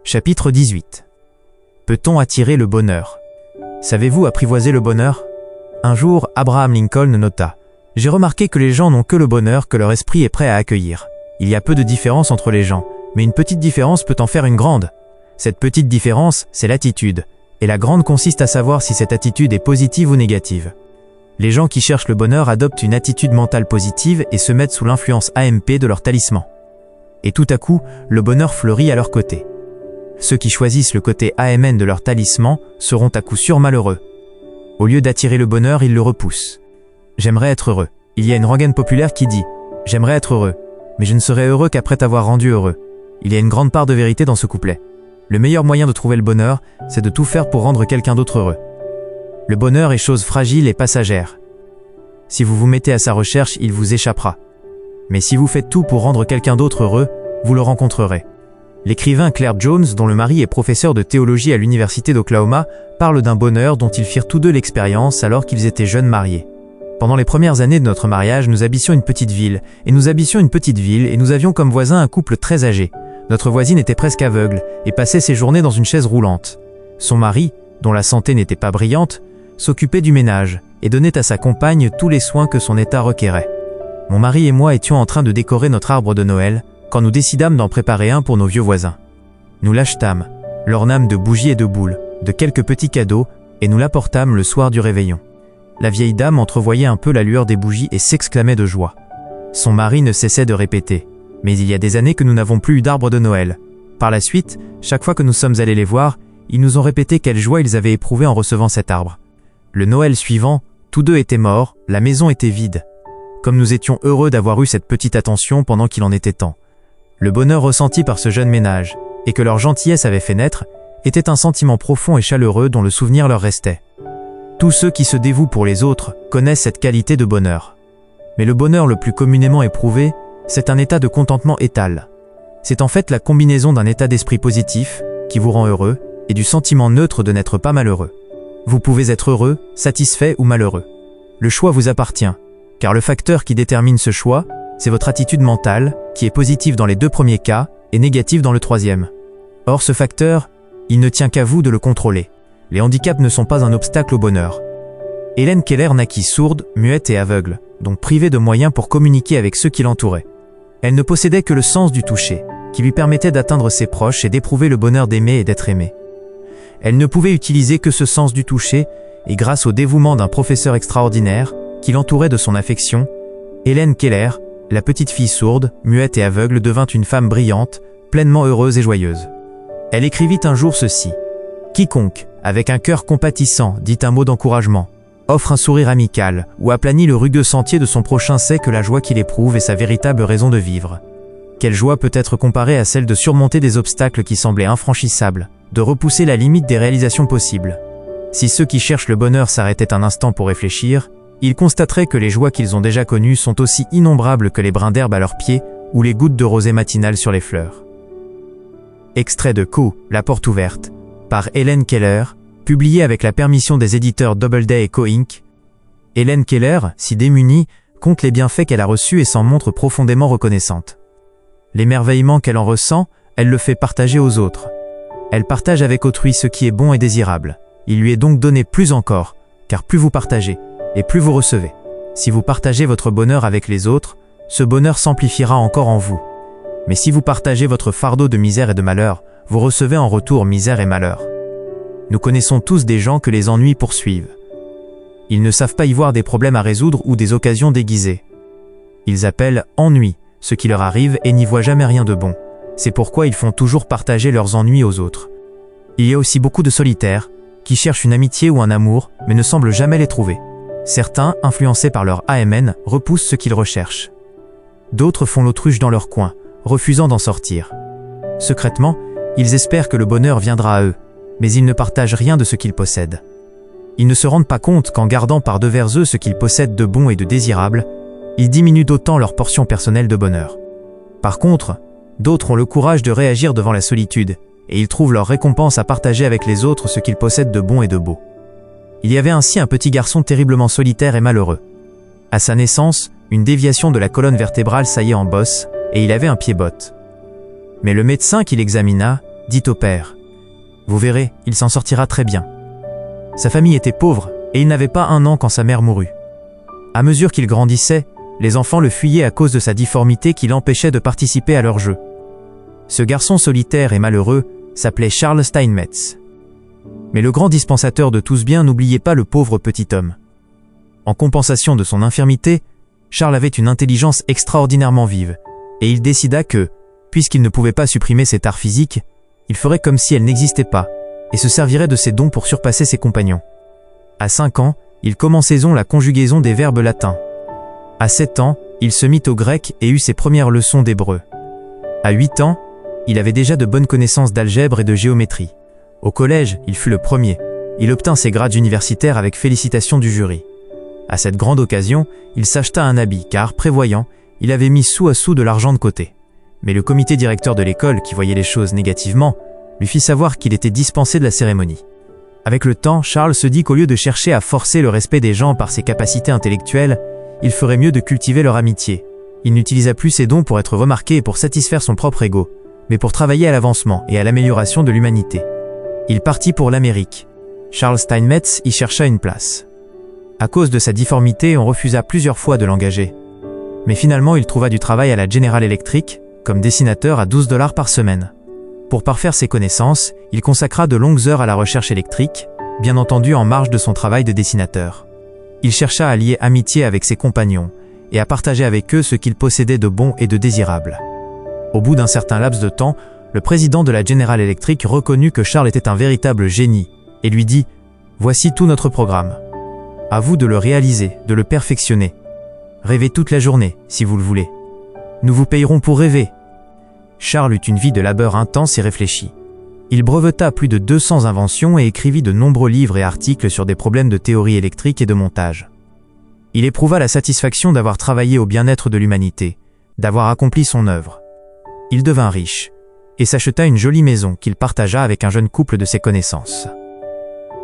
Chapitre 18. Peut-on attirer le bonheur? Savez-vous apprivoiser le bonheur? Un jour, Abraham Lincoln nota « J'ai remarqué que les gens n'ont que le bonheur que leur esprit est prêt à accueillir. Il y a peu de différence entre les gens, mais une petite différence peut en faire une grande. Cette petite différence, c'est l'attitude, et la grande consiste à savoir si cette attitude est positive ou négative. Les gens qui cherchent le bonheur adoptent une attitude mentale positive et se mettent sous l'influence AMP de leur talisman. Et tout à coup, le bonheur fleurit à leur côté. Ceux qui choisissent le côté AMN de leur talisman seront à coup sûr malheureux. Au lieu d'attirer le bonheur, ils le repoussent. J'aimerais être heureux. Il y a une rengaine populaire qui dit « J'aimerais être heureux, mais je ne serai heureux qu'après t'avoir rendu heureux ». Il y a une grande part de vérité dans ce couplet. Le meilleur moyen de trouver le bonheur, c'est de tout faire pour rendre quelqu'un d'autre heureux. Le bonheur est chose fragile et passagère. Si vous vous mettez à sa recherche, il vous échappera. Mais si vous faites tout pour rendre quelqu'un d'autre heureux, vous le rencontrerez. L'écrivain Claire Jones, dont le mari est professeur de théologie à l'université d'Oklahoma, parle d'un bonheur dont ils firent tous deux l'expérience alors qu'ils étaient jeunes mariés. Pendant les premières années de notre mariage, nous habitions une petite ville, et nous avions comme voisin un couple très âgé. Notre voisine était presque aveugle, et passait ses journées dans une chaise roulante. Son mari, dont la santé n'était pas brillante, s'occupait du ménage, et donnait à sa compagne tous les soins que son état requérait. Mon mari et moi étions en train de décorer notre arbre de Noël, quand nous décidâmes d'en préparer un pour nos vieux voisins. Nous l'achetâmes, l'ornâmes de bougies et de boules, de quelques petits cadeaux, et nous l'apportâmes le soir du réveillon. La vieille dame entrevoyait un peu la lueur des bougies et s'exclamait de joie. Son mari ne cessait de répéter « Mais il y a des années que nous n'avons plus eu d'arbre de Noël ». Par la suite, chaque fois que nous sommes allés les voir, ils nous ont répété quelle joie ils avaient éprouvée en recevant cet arbre. Le Noël suivant, tous deux étaient morts, la maison était vide. Comme nous étions heureux d'avoir eu cette petite attention pendant qu'il en était temps. Le bonheur ressenti par ce jeune ménage, et que leur gentillesse avait fait naître, était un sentiment profond et chaleureux dont le souvenir leur restait. Tous ceux qui se dévouent pour les autres connaissent cette qualité de bonheur. Mais le bonheur le plus communément éprouvé, c'est un état de contentement étal. C'est en fait la combinaison d'un état d'esprit positif, qui vous rend heureux, et du sentiment neutre de n'être pas malheureux. Vous pouvez être heureux, satisfait ou malheureux. Le choix vous appartient, car le facteur qui détermine ce choix, c'est votre attitude mentale, qui est positive dans les deux premiers cas et négative dans le troisième. Or ce facteur, il ne tient qu'à vous de le contrôler. Les handicaps ne sont pas un obstacle au bonheur. Helen Keller naquit sourde, muette et aveugle, donc privée de moyens pour communiquer avec ceux qui l'entouraient. Elle ne possédait que le sens du toucher, qui lui permettait d'atteindre ses proches et d'éprouver le bonheur d'aimer et d'être aimée. Elle ne pouvait utiliser que ce sens du toucher, et grâce au dévouement d'un professeur extraordinaire, qui l'entourait de son affection, Helen Keller, la petite fille sourde, muette et aveugle devint une femme brillante, pleinement heureuse et joyeuse. Elle écrivit un jour ceci. « Quiconque, avec un cœur compatissant, dit un mot d'encouragement, offre un sourire amical ou aplanit le rugueux sentier de son prochain sait que la joie qu'il éprouve est sa véritable raison de vivre. Quelle joie peut être comparée à celle de surmonter des obstacles qui semblaient infranchissables, de repousser la limite des réalisations possibles. Si ceux qui cherchent le bonheur s'arrêtaient un instant pour réfléchir, ils constateraient que les joies qu'ils ont déjà connues sont aussi innombrables que les brins d'herbe à leurs pieds ou les gouttes de rosée matinale sur les fleurs. » Extrait de Co, La porte ouverte, par Helen Keller, publié avec la permission des éditeurs Doubleday et Co Inc. Helen Keller, si démunie, compte les bienfaits qu'elle a reçus et s'en montre profondément reconnaissante. L'émerveillement qu'elle en ressent, elle le fait partager aux autres. Elle partage avec autrui ce qui est bon et désirable. Il lui est donc donné plus encore, car plus vous partagez, et plus vous recevez. Si vous partagez votre bonheur avec les autres, ce bonheur s'amplifiera encore en vous. Mais si vous partagez votre fardeau de misère et de malheur, vous recevez en retour misère et malheur. Nous connaissons tous des gens que les ennuis poursuivent. Ils ne savent pas y voir des problèmes à résoudre ou des occasions déguisées. Ils appellent « ennui » ce qui leur arrive et n'y voient jamais rien de bon. C'est pourquoi ils font toujours partager leurs ennuis aux autres. Il y a aussi beaucoup de solitaires, qui cherchent une amitié ou un amour, mais ne semblent jamais les trouver. Certains, influencés par leur AMN, repoussent ce qu'ils recherchent. D'autres font l'autruche dans leur coin, refusant d'en sortir. Secrètement, ils espèrent que le bonheur viendra à eux, mais ils ne partagent rien de ce qu'ils possèdent. Ils ne se rendent pas compte qu'en gardant par devers eux ce qu'ils possèdent de bon et de désirable, ils diminuent d'autant leur portion personnelle de bonheur. Par contre, d'autres ont le courage de réagir devant la solitude, et ils trouvent leur récompense à partager avec les autres ce qu'ils possèdent de bon et de beau. Il y avait ainsi un petit garçon terriblement solitaire et malheureux. À sa naissance, une déviation de la colonne vertébrale saillait en bosse, et il avait un pied-botte. Mais le médecin qui l'examina dit au père. Vous verrez, il s'en sortira très bien. Sa famille était pauvre et il n'avait pas 1 an quand sa mère mourut. À mesure qu'il grandissait, les enfants le fuyaient à cause de sa difformité qui l'empêchait de participer à leurs jeux. Ce garçon solitaire et malheureux s'appelait Charles Steinmetz. Mais le grand dispensateur de tous biens n'oubliait pas le pauvre petit homme. En compensation de son infirmité, Charles avait une intelligence extraordinairement vive, et il décida que, puisqu'il ne pouvait pas supprimer ses tares physiques, il ferait comme si elles n'existaient pas, et se servirait de ses dons pour surpasser ses compagnons. À 5 ans, il commençait la conjugaison des verbes latins. À 7 ans, il se mit au grec et eut ses premières leçons d'hébreu. À 8 ans, il avait déjà de bonnes connaissances d'algèbre et de géométrie. Au collège, il fut le premier. Il obtint ses grades universitaires avec félicitations du jury. À cette grande occasion, il s'acheta un habit car, prévoyant, il avait mis sou à sou de l'argent de côté. Mais le comité directeur de l'école, qui voyait les choses négativement, lui fit savoir qu'il était dispensé de la cérémonie. Avec le temps, Charles se dit qu'au lieu de chercher à forcer le respect des gens par ses capacités intellectuelles, il ferait mieux de cultiver leur amitié. Il n'utilisa plus ses dons pour être remarqué et pour satisfaire son propre ego, mais pour travailler à l'avancement et à l'amélioration de l'humanité. Il partit pour l'Amérique. Charles Steinmetz y chercha une place. À cause de sa difformité, on refusa plusieurs fois de l'engager. Mais finalement, il trouva du travail à la General Electric, comme dessinateur à $12 par semaine. Pour parfaire ses connaissances, il consacra de longues heures à la recherche électrique, bien entendu en marge de son travail de dessinateur. Il chercha à lier amitié avec ses compagnons et à partager avec eux ce qu'il possédait de bon et de désirable. Au bout d'un certain laps de temps, le président de la General Electric reconnut que Charles était un véritable génie et lui dit « Voici tout notre programme. À vous de le réaliser, de le perfectionner. Rêvez toute la journée, si vous le voulez. Nous vous payerons pour rêver. » Charles eut une vie de labeur intense et réfléchie. Il breveta plus de 200 inventions et écrivit de nombreux livres et articles sur des problèmes de théorie électrique et de montage. Il éprouva la satisfaction d'avoir travaillé au bien-être de l'humanité, d'avoir accompli son œuvre. Il devint riche et s'acheta une jolie maison qu'il partagea avec un jeune couple de ses connaissances.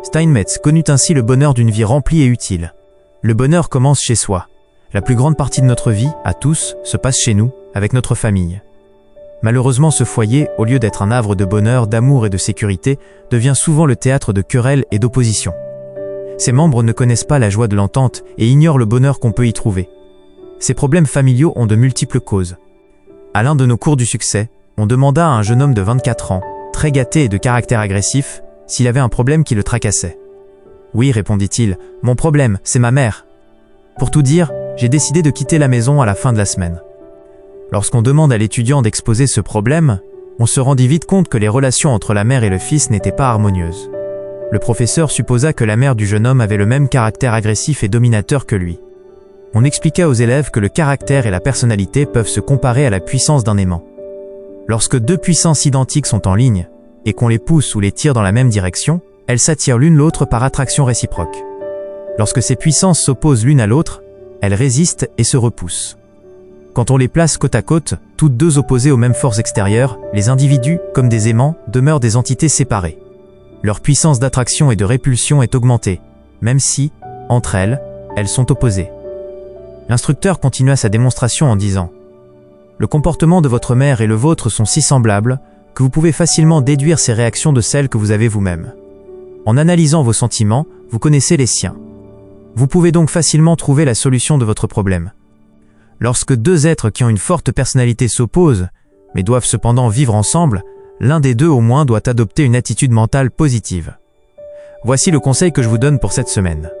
Steinmetz connut ainsi le bonheur d'une vie remplie et utile. Le bonheur commence chez soi. La plus grande partie de notre vie, à tous, se passe chez nous, avec notre famille. Malheureusement, ce foyer, au lieu d'être un havre de bonheur, d'amour et de sécurité, devient souvent le théâtre de querelles et d'opposition. Ses membres ne connaissent pas la joie de l'entente et ignorent le bonheur qu'on peut y trouver. Ces problèmes familiaux ont de multiples causes. À l'un de nos cours du succès, on demanda à un jeune homme de 24 ans, très gâté et de caractère agressif, s'il avait un problème qui le tracassait. « Oui, répondit-il, mon problème, c'est ma mère. Pour tout dire, j'ai décidé de quitter la maison à la fin de la semaine. » Lorsqu'on demande à l'étudiant d'exposer ce problème, on se rendit vite compte que les relations entre la mère et le fils n'étaient pas harmonieuses. Le professeur supposa que la mère du jeune homme avait le même caractère agressif et dominateur que lui. On expliqua aux élèves que le caractère et la personnalité peuvent se comparer à la puissance d'un aimant. Lorsque deux puissances identiques sont en ligne, et qu'on les pousse ou les tire dans la même direction, elles s'attirent l'une l'autre par attraction réciproque. Lorsque ces puissances s'opposent l'une à l'autre, elles résistent et se repoussent. Quand on les place côte à côte, toutes deux opposées aux mêmes forces extérieures, les individus, comme des aimants, demeurent des entités séparées. Leur puissance d'attraction et de répulsion est augmentée, même si, entre elles, elles sont opposées. L'instructeur continua sa démonstration en disant « Le comportement de votre mère et le vôtre sont si semblables que vous pouvez facilement déduire ces réactions de celles que vous avez vous-même. En analysant vos sentiments, vous connaissez les siens. Vous pouvez donc facilement trouver la solution de votre problème. Lorsque deux êtres qui ont une forte personnalité s'opposent, mais doivent cependant vivre ensemble, l'un des deux au moins doit adopter une attitude mentale positive. Voici le conseil que je vous donne pour cette semaine.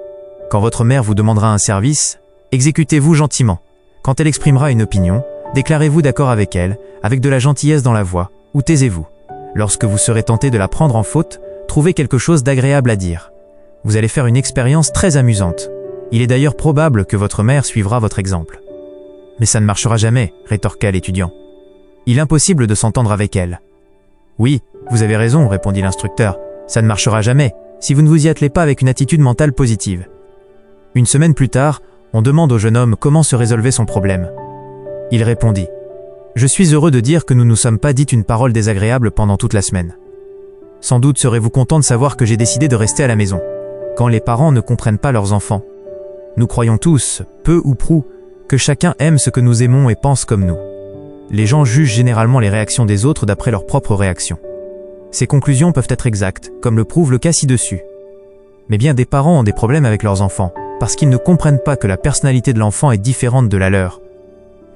Quand votre mère vous demandera un service, exécutez-vous gentiment. Quand elle exprimera une opinion, déclarez-vous d'accord avec elle, avec de la gentillesse dans la voix, ou taisez-vous. Lorsque vous serez tenté de la prendre en faute, trouvez quelque chose d'agréable à dire. Vous allez faire une expérience très amusante. Il est d'ailleurs probable que votre mère suivra votre exemple. Mais ça ne marchera jamais, rétorqua l'étudiant. Il est impossible de s'entendre avec elle. Oui, vous avez raison, répondit l'instructeur. Ça ne marchera jamais, si vous ne vous y attelez pas avec une attitude mentale positive. Une semaine plus tard, on demande au jeune homme comment se résolvait son problème. Il répondit « Je suis heureux de dire que nous ne nous sommes pas dit une parole désagréable pendant toute la semaine. Sans doute serez-vous content de savoir que j'ai décidé de rester à la maison. Quand les parents ne comprennent pas leurs enfants. Nous croyons tous, peu ou prou, que chacun aime ce que nous aimons et pense comme nous. Les gens jugent généralement les réactions des autres d'après leurs propres réactions. Ces conclusions peuvent être exactes, comme le prouve le cas ci-dessus. Mais bien des parents ont des problèmes avec leurs enfants, parce qu'ils ne comprennent pas que la personnalité de l'enfant est différente de la leur.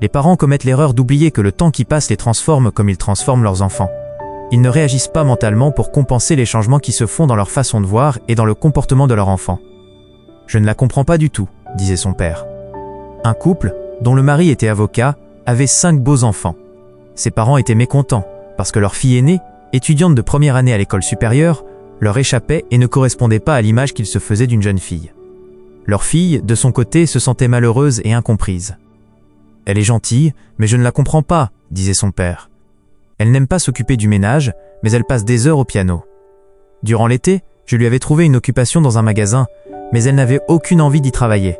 Les parents commettent l'erreur d'oublier que le temps qui passe les transforme comme ils transforment leurs enfants. Ils ne réagissent pas mentalement pour compenser les changements qui se font dans leur façon de voir et dans le comportement de leur enfant. « Je ne la comprends pas du tout », disait son père. Un couple, dont le mari était avocat, avait 5 beaux enfants. Ses parents étaient mécontents, parce que leur fille aînée, étudiante de première année à l'école supérieure, leur échappait et ne correspondait pas à l'image qu'ils se faisaient d'une jeune fille. Leur fille, de son côté, se sentait malheureuse et incomprise. « Elle est gentille, mais je ne la comprends pas », disait son père. « Elle n'aime pas s'occuper du ménage, mais elle passe des heures au piano. Durant l'été, je lui avais trouvé une occupation dans un magasin, mais elle n'avait aucune envie d'y travailler.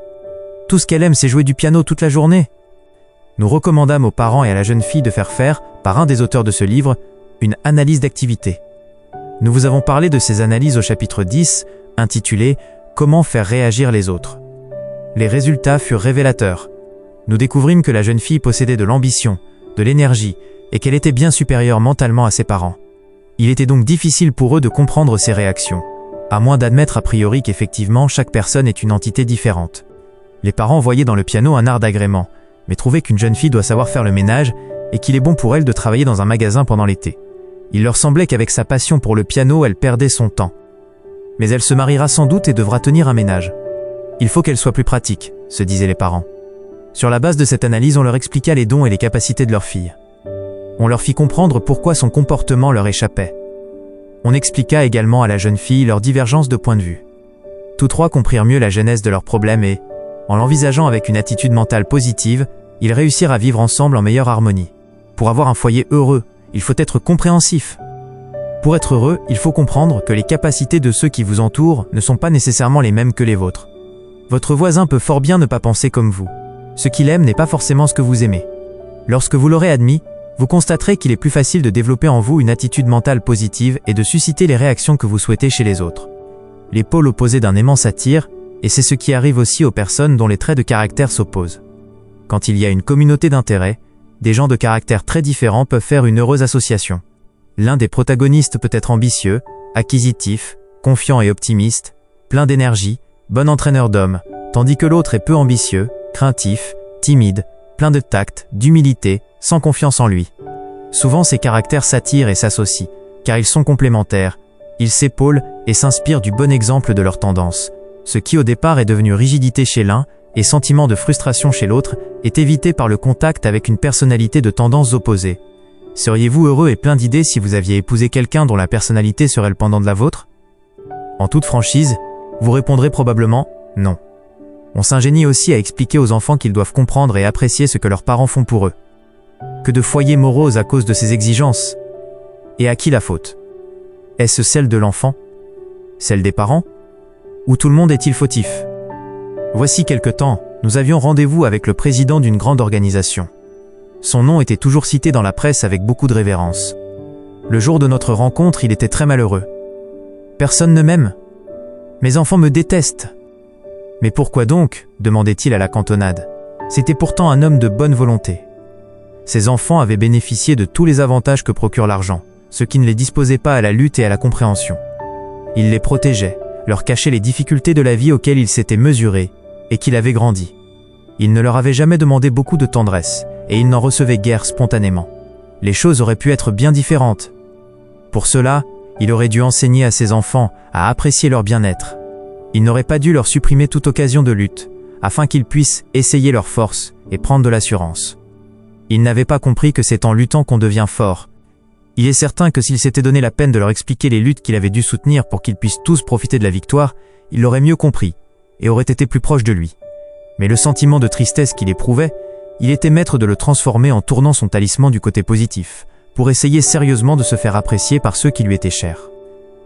Tout ce qu'elle aime, c'est jouer du piano toute la journée. » Nous recommandâmes aux parents et à la jeune fille de faire, par un des auteurs de ce livre, une analyse d'activité. Nous vous avons parlé de ces analyses au chapitre 10, intitulé « Comment faire réagir les autres ». Les résultats furent révélateurs. Nous découvrîmes que la jeune fille possédait de l'ambition, de l'énergie, et qu'elle était bien supérieure mentalement à ses parents. Il était donc difficile pour eux de comprendre ses réactions, à moins d'admettre a priori qu'effectivement chaque personne est une entité différente. Les parents voyaient dans le piano un art d'agrément, mais trouvaient qu'une jeune fille doit savoir faire le ménage et qu'il est bon pour elle de travailler dans un magasin pendant l'été. Il leur semblait qu'avec sa passion pour le piano, elle perdait son temps. Mais elle se mariera sans doute et devra tenir un ménage. Il faut qu'elle soit plus pratique, se disaient les parents. Sur la base de cette analyse, on leur expliqua les dons et les capacités de leur fille. On leur fit comprendre pourquoi son comportement leur échappait. On expliqua également à la jeune fille leur divergence de point de vue. Tous trois comprirent mieux la genèse de leurs problèmes et, en l'envisageant avec une attitude mentale positive, ils réussirent à vivre ensemble en meilleure harmonie. Pour avoir un foyer heureux, il faut être compréhensif. Pour être heureux, il faut comprendre que les capacités de ceux qui vous entourent ne sont pas nécessairement les mêmes que les vôtres. Votre voisin peut fort bien ne pas penser comme vous. Ce qu'il aime n'est pas forcément ce que vous aimez. Lorsque vous l'aurez admis, vous constaterez qu'il est plus facile de développer en vous une attitude mentale positive et de susciter les réactions que vous souhaitez chez les autres. Les pôles opposés d'un aimant s'attirent, et c'est ce qui arrive aussi aux personnes dont les traits de caractère s'opposent. Quand il y a une communauté d'intérêts, des gens de caractère très différents peuvent faire une heureuse association. L'un des protagonistes peut être ambitieux, acquisitif, confiant et optimiste, plein d'énergie, bon entraîneur d'hommes, tandis que l'autre est peu ambitieux, craintif, timide, plein de tact, d'humilité, sans confiance en lui. Souvent ces caractères s'attirent et s'associent, car ils sont complémentaires, ils s'épaulent et s'inspirent du bon exemple de leurs tendances. Ce qui au départ est devenu rigidité chez l'un et sentiment de frustration chez l'autre est évité par le contact avec une personnalité de tendances opposées. Seriez-vous heureux et plein d'idées si vous aviez épousé quelqu'un dont la personnalité serait le pendant de la vôtre? En toute franchise, vous répondrez probablement « non ». On s'ingénie aussi à expliquer aux enfants qu'ils doivent comprendre et apprécier ce que leurs parents font pour eux. Que de foyers moroses à cause de ces exigences. Et à qui la faute? Est-ce celle de l'enfant? Celle des parents? Ou tout le monde est-il fautif? Voici quelque temps, nous avions rendez-vous avec le président d'une grande organisation. Son nom était toujours cité dans la presse avec beaucoup de révérence. Le jour de notre rencontre, il était très malheureux. « Personne ne m'aime. Mes enfants me détestent. » « Mais pourquoi donc ?» demandait-il à la cantonade. C'était pourtant un homme de bonne volonté. Ses enfants avaient bénéficié de tous les avantages que procure l'argent, ce qui ne les disposait pas à la lutte et à la compréhension. Il les protégeait, leur cachait les difficultés de la vie auxquelles il s'était mesuré et qu'il avait grandi. Il ne leur avait jamais demandé beaucoup de tendresse et il n'en recevait guère spontanément. Les choses auraient pu être bien différentes. Pour cela, il aurait dû enseigner à ses enfants à apprécier leur bien-être. Il n'aurait pas dû leur supprimer toute occasion de lutte, afin qu'ils puissent essayer leur force et prendre de l'assurance. Il n'avait pas compris que c'est en luttant qu'on devient fort. Il est certain que s'il s'était donné la peine de leur expliquer les luttes qu'il avait dû soutenir pour qu'ils puissent tous profiter de la victoire, il l'aurait mieux compris et aurait été plus proche de lui. Mais le sentiment de tristesse qu'il éprouvait, il était maître de le transformer en tournant son talisman du côté positif, pour essayer sérieusement de se faire apprécier par ceux qui lui étaient chers.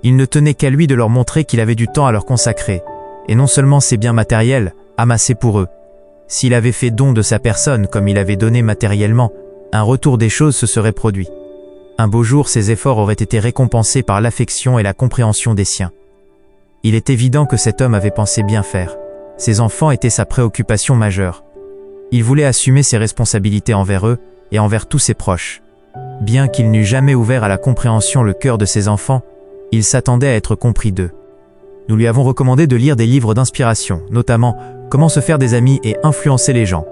Il ne tenait qu'à lui de leur montrer qu'il avait du temps à leur consacrer, et non seulement ses biens matériels, amassés pour eux. S'il avait fait don de sa personne comme il avait donné matériellement, un retour des choses se serait produit. Un beau jour, ses efforts auraient été récompensés par l'affection et la compréhension des siens. Il est évident que cet homme avait pensé bien faire. Ses enfants étaient sa préoccupation majeure. Il voulait assumer ses responsabilités envers eux et envers tous ses proches. Bien qu'il n'eût jamais ouvert à la compréhension le cœur de ses enfants, il s'attendait à être compris d'eux. Nous lui avons recommandé de lire des livres d'inspiration, notamment « Comment se faire des amis et influencer les gens »,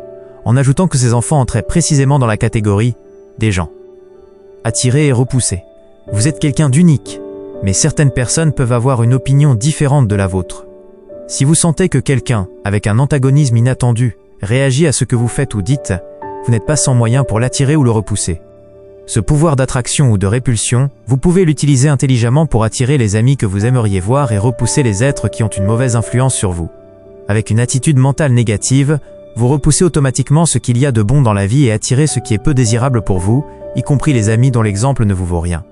en ajoutant que ses enfants entraient précisément dans la catégorie des gens. Attirer et repousser. Vous êtes quelqu'un d'unique, mais certaines personnes peuvent avoir une opinion différente de la vôtre. Si vous sentez que quelqu'un, avec un antagonisme inattendu, réagit à ce que vous faites ou dites, vous n'êtes pas sans moyen pour l'attirer ou le repousser. Ce pouvoir d'attraction ou de répulsion, vous pouvez l'utiliser intelligemment pour attirer les amis que vous aimeriez voir et repousser les êtres qui ont une mauvaise influence sur vous. Avec une attitude mentale négative, vous repoussez automatiquement ce qu'il y a de bon dans la vie et attirez ce qui est peu désirable pour vous, y compris les amis dont l'exemple ne vous vaut rien.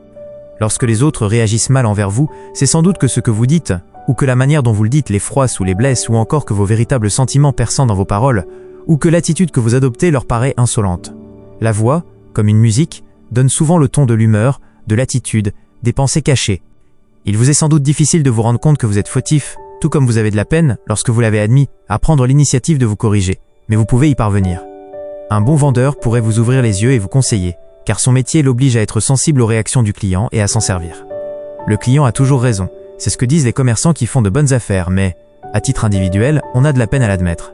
Lorsque les autres réagissent mal envers vous, c'est sans doute que ce que vous dites, ou que la manière dont vous le dites les froisse ou les blesse, ou encore que vos véritables sentiments perçant dans vos paroles, ou que l'attitude que vous adoptez leur paraît insolente. La voix, comme une musique, donne souvent le ton de l'humeur, de l'attitude, des pensées cachées. Il vous est sans doute difficile de vous rendre compte que vous êtes fautif, tout comme vous avez de la peine, lorsque vous l'avez admis, à prendre l'initiative de vous corriger, mais vous pouvez y parvenir. Un bon vendeur pourrait vous ouvrir les yeux et vous conseiller, car son métier l'oblige à être sensible aux réactions du client et à s'en servir. Le client a toujours raison, c'est ce que disent les commerçants qui font de bonnes affaires, mais, à titre individuel, on a de la peine à l'admettre.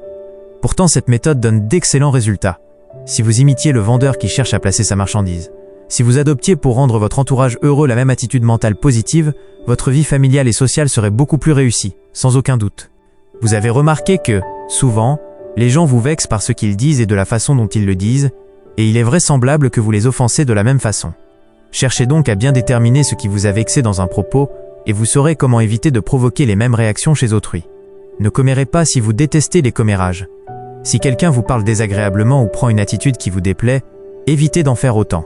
Pourtant, cette méthode donne d'excellents résultats. Si vous imitiez le vendeur qui cherche à placer sa marchandise, si vous adoptiez pour rendre votre entourage heureux la même attitude mentale positive, votre vie familiale et sociale serait beaucoup plus réussie, sans aucun doute. Vous avez remarqué que, souvent, les gens vous vexent par ce qu'ils disent et de la façon dont ils le disent, et il est vraisemblable que vous les offensez de la même façon. Cherchez donc à bien déterminer ce qui vous a vexé dans un propos, et vous saurez comment éviter de provoquer les mêmes réactions chez autrui. Ne commérez pas si vous détestez les commérages. Si quelqu'un vous parle désagréablement ou prend une attitude qui vous déplaît, évitez d'en faire autant.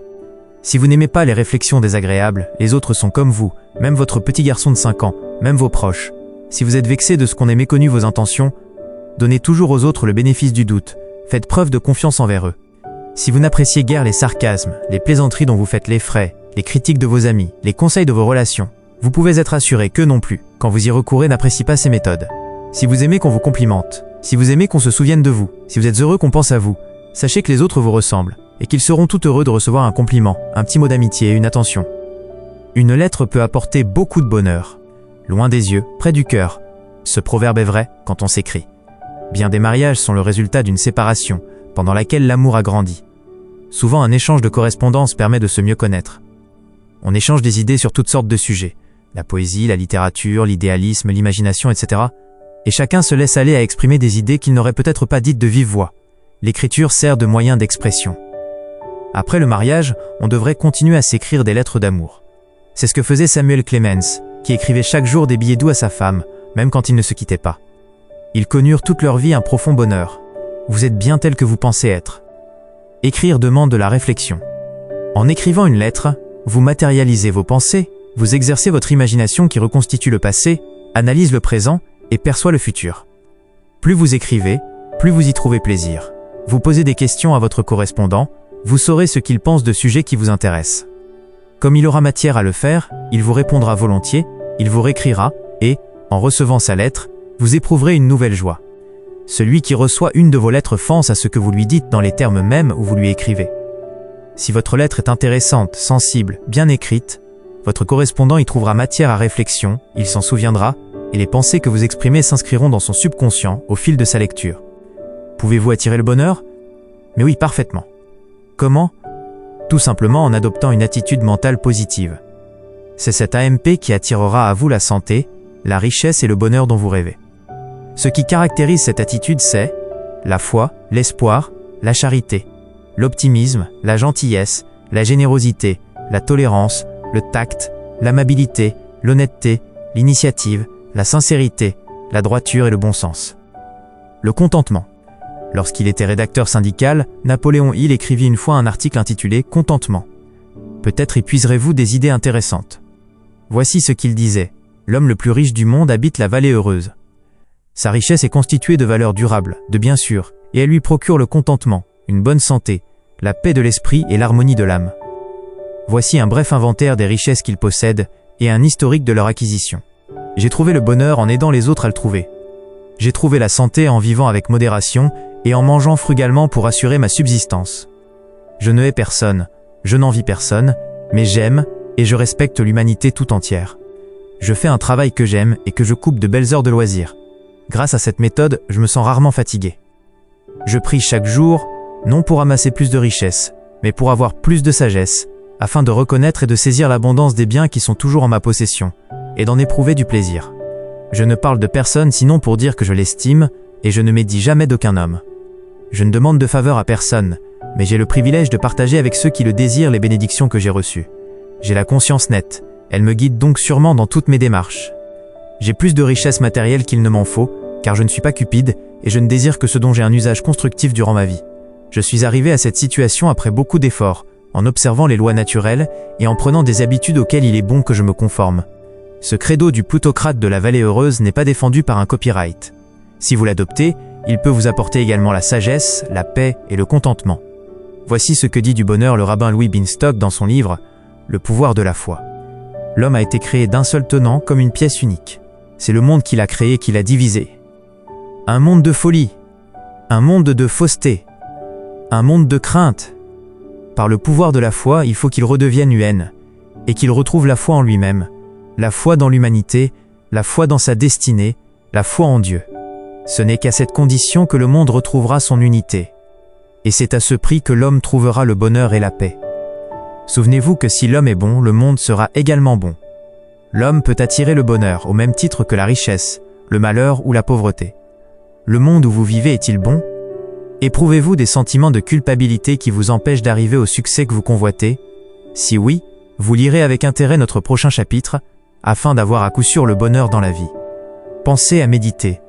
Si vous n'aimez pas les réflexions désagréables, les autres sont comme vous, même votre petit garçon de 5 ans, même vos proches. Si vous êtes vexé de ce qu'on ait méconnu vos intentions, donnez toujours aux autres le bénéfice du doute, faites preuve de confiance envers eux. Si vous n'appréciez guère les sarcasmes, les plaisanteries dont vous faites les frais, les critiques de vos amis, les conseils de vos relations, vous pouvez être assuré que non plus, quand vous y recourez, n'appréciez pas ces méthodes. Si vous aimez qu'on vous complimente, si vous aimez qu'on se souvienne de vous, si vous êtes heureux qu'on pense à vous, sachez que les autres vous ressemblent, et qu'ils seront tout heureux de recevoir un compliment, un petit mot d'amitié et une attention. Une lettre peut apporter beaucoup de bonheur. Loin des yeux, près du cœur. Ce proverbe est vrai quand on s'écrit. Bien des mariages sont le résultat d'une séparation, pendant laquelle l'amour a grandi. Souvent, un échange de correspondance permet de se mieux connaître. On échange des idées sur toutes sortes de sujets. La poésie, la littérature, l'idéalisme, l'imagination, etc. Et chacun se laisse aller à exprimer des idées qu'il n'aurait peut-être pas dites de vive voix. L'écriture sert de moyen d'expression. Après le mariage, on devrait continuer à s'écrire des lettres d'amour. C'est ce que faisait Samuel Clemens, qui écrivait chaque jour des billets doux à sa femme, même quand ils ne se quittaient pas. Ils connurent toute leur vie un profond bonheur. Vous êtes bien tel que vous pensez être. Écrire demande de la réflexion. En écrivant une lettre, vous matérialisez vos pensées, vous exercez votre imagination qui reconstitue le passé, analyse le présent et perçoit le futur. Plus vous écrivez, plus vous y trouvez plaisir. Vous posez des questions à votre correspondant, vous saurez ce qu'il pense de sujets qui vous intéressent. Comme il aura matière à le faire, il vous répondra volontiers, il vous réécrira, et, en recevant sa lettre, vous éprouverez une nouvelle joie. Celui qui reçoit une de vos lettres pense à ce que vous lui dites dans les termes mêmes où vous lui écrivez. Si votre lettre est intéressante, sensible, bien écrite, votre correspondant y trouvera matière à réflexion, il s'en souviendra, et les pensées que vous exprimez s'inscriront dans son subconscient au fil de sa lecture. Pouvez-vous attirer le bonheur? Mais oui, parfaitement. Comment? Tout simplement en adoptant une attitude mentale positive. C'est cette AMP qui attirera à vous la santé, la richesse et le bonheur dont vous rêvez. Ce qui caractérise cette attitude, c'est la foi, l'espoir, la charité, l'optimisme, la gentillesse, la générosité, la tolérance, le tact, l'amabilité, l'honnêteté, l'initiative, la sincérité, la droiture et le bon sens. Le contentement. Lorsqu'il était rédacteur syndical, Napoléon Hill écrivit une fois un article intitulé « Contentement ». Peut-être y puiserez-vous des idées intéressantes. Voici ce qu'il disait. L'homme le plus riche du monde habite la vallée heureuse. Sa richesse est constituée de valeurs durables, de biens sûrs, et elle lui procure le contentement, une bonne santé, la paix de l'esprit et l'harmonie de l'âme. Voici un bref inventaire des richesses qu'il possède et un historique de leur acquisition. J'ai trouvé le bonheur en aidant les autres à le trouver. J'ai trouvé la santé en vivant avec modération et en mangeant frugalement pour assurer ma subsistance. Je ne hais personne, Je n'envie personne, mais j'aime et je respecte l'humanité tout entière. Je fais un travail que j'aime et que je coupe de belles heures de loisirs. Grâce à cette méthode, je me sens rarement fatigué. Je prie chaque jour, non pour amasser plus de richesses, mais pour avoir plus de sagesse, afin de reconnaître et de saisir l'abondance des biens qui sont toujours en ma possession, et d'en éprouver du plaisir. Je ne parle de personne sinon pour dire que je l'estime, et je ne médis jamais d'aucun homme. Je ne demande de faveur à personne, mais j'ai le privilège de partager avec ceux qui le désirent les bénédictions que j'ai reçues. J'ai la conscience nette, elle me guide donc sûrement dans toutes mes démarches. J'ai plus de richesses matérielles qu'il ne m'en faut, car je ne suis pas cupide, et je ne désire que ce dont j'ai un usage constructif durant ma vie. Je suis arrivé à cette situation après beaucoup d'efforts, en observant les lois naturelles et en prenant des habitudes auxquelles il est bon que je me conforme. Ce credo du plutocrate de la vallée heureuse n'est pas défendu par un copyright. Si vous l'adoptez, il peut vous apporter également la sagesse, la paix et le contentement. Voici ce que dit du bonheur le rabbin Louis Binstock dans son livre « Le pouvoir de la foi ». L'homme a été créé d'un seul tenant comme une pièce unique. C'est le monde qu'il a créé qui l'a divisé. Un monde de folie, un monde de fausseté, un monde de crainte. Par le pouvoir de la foi, il faut qu'il redevienne humain, et qu'il retrouve la foi en lui-même, la foi dans l'humanité, la foi dans sa destinée, la foi en Dieu. Ce n'est qu'à cette condition que le monde retrouvera son unité. Et c'est à ce prix que l'homme trouvera le bonheur et la paix. Souvenez-vous que si l'homme est bon, le monde sera également bon. L'homme peut attirer le bonheur au même titre que la richesse, le malheur ou la pauvreté. Le monde où vous vivez est-il bon ? Éprouvez-vous des sentiments de culpabilité qui vous empêchent d'arriver au succès que vous convoitez ? Si oui, vous lirez avec intérêt notre prochain chapitre, afin d'avoir à coup sûr le bonheur dans la vie. Pensez à méditer.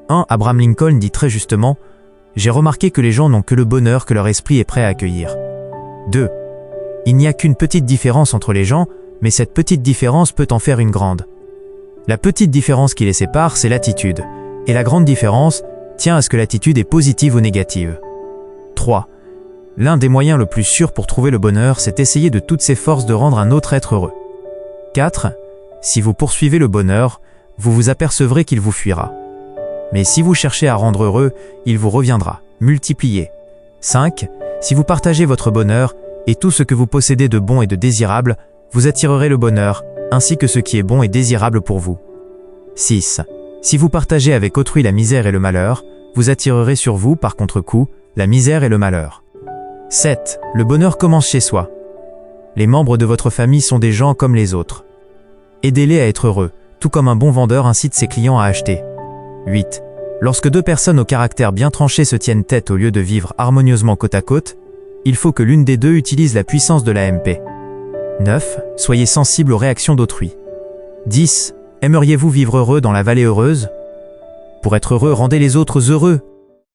1. Abraham Lincoln dit très justement « J'ai remarqué que les gens n'ont que le bonheur que leur esprit est prêt à accueillir. » 2. Il n'y a qu'une petite différence entre les gens, mais cette petite différence peut en faire une grande. La petite différence qui les sépare, c'est l'attitude, et la grande différence tient à ce que l'attitude est positive ou négative. 3. L'un des moyens le plus sûr pour trouver le bonheur, c'est essayer de toutes ses forces de rendre un autre être heureux. 4. Si vous poursuivez le bonheur, vous vous apercevrez qu'il vous fuira. Mais si vous cherchez à rendre heureux, il vous reviendra, multiplié. 5. Si vous partagez votre bonheur et tout ce que vous possédez de bon et de désirable, vous attirerez le bonheur, ainsi que ce qui est bon et désirable pour vous. 6. Si vous partagez avec autrui la misère et le malheur, vous attirerez sur vous, par contre-coup, la misère et le malheur. 7. Le bonheur commence chez soi. Les membres de votre famille sont des gens comme les autres. Aidez-les à être heureux, tout comme un bon vendeur incite ses clients à acheter. 8. Lorsque deux personnes au caractère bien tranché se tiennent tête au lieu de vivre harmonieusement côte à côte, il faut que l'une des deux utilise la puissance de l'AMP. 9. Soyez sensible aux réactions d'autrui. 10. Aimeriez-vous vivre heureux dans la vallée heureuse ? Pour être heureux, rendez les autres heureux.